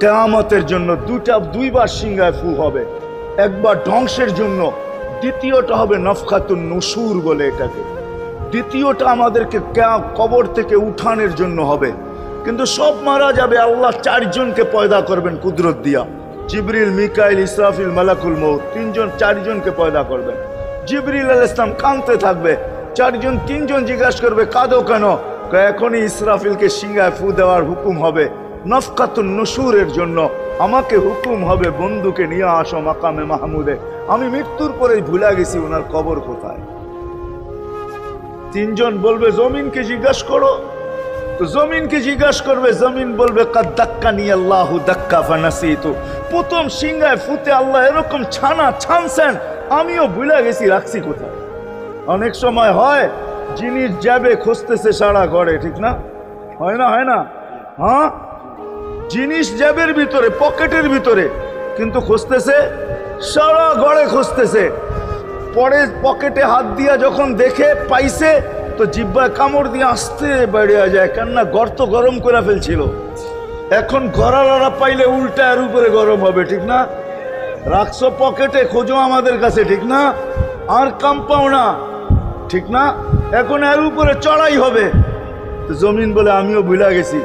কিয়ামতের জন্য দুইবার সিংহায় ফু হবে, একবার ধ্বংসের জন্য, দ্বিতীয়টা হবে নফখাতুন নুশুর বলে এটাকে, দ্বিতীয়টা আমাদেরকে কবর থেকে উঠানোর জন্য হবে। কিন্তু সব মারা যাবে, আল্লাহ চারজনকে পয়দা করবেন কুদরত দিয়া, জিবরিল, মিকাইল, ইসরাফিল, মালাকুল মউত, চারজনকে পয়দা করবেন। জিবরিল আলাইহিস সালাম কাঁদতে থাকবে, তিনজন জিজ্ঞাসা করবে কাঁদো কেন? এখনই ইসরাফিলকে সিংহায় ফু দেওয়ার হুকুম হবে নফকাতুন নুশুরের জন্য, আমাকে হুকুম হবে বন্ধুকে নিয়ে আসো মাকামে মাহমুদে, আমি মৃত্যুর পরেই ভুলে গেছি ওনার কবর কোথায়। তিনজন বলবে জমিনকে জিজ্ঞাসা করো, তো জমিনকে জিজ্ঞাসা করবে, জমিন বলবে কাদ দাক্কানি আল্লাহু দাক্কা ফানাসিতু, প্রথম সিংহায় ফুতে আল্লাহ এরকম ছানছেন, আমিও ভুলে গেছি রাখছি কোথায়। অনেক সময় হয় জিনিস যাবে খুঁজতেছে সারা ঘরে, ঠিক না? হয় না? হয় না? হ্যাঁ, জিনিস জ্যাবের ভিতরে, পকেটের ভিতরে, কিন্তু খুঁজতেছে সারা ঘরে খুঁজতেছে। পরে পকেটে হাত দিয়া যখন দেখে পাইছে, তো জিহ্বায় কামড় দিয়ে আসতে বেরিয়ে যায়, কেননা গর্ত গরম করে ফেলছিল। এখন ঘরালারা পাইলে উল্টা এর উপরে গরম হবে, ঠিক না? রাখছো পকেটে, খোঁজো আমাদের কাছে, ঠিক না? আর কাম পাও না, ঠিক না? এখন এর উপরে চড়াই হবে। তো জমিন বলে আমিও ভুলে গেছি,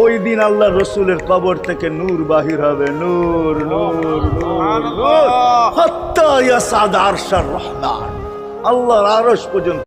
ওই দিন আল্লাহ রসুলের কবর থেকে নূর বাহির হবে, নূর নূর নূর নূর, হাত্তা ইয়াসাদ আরশার রহমান, আল্লাহর আরশ পর্যন্ত।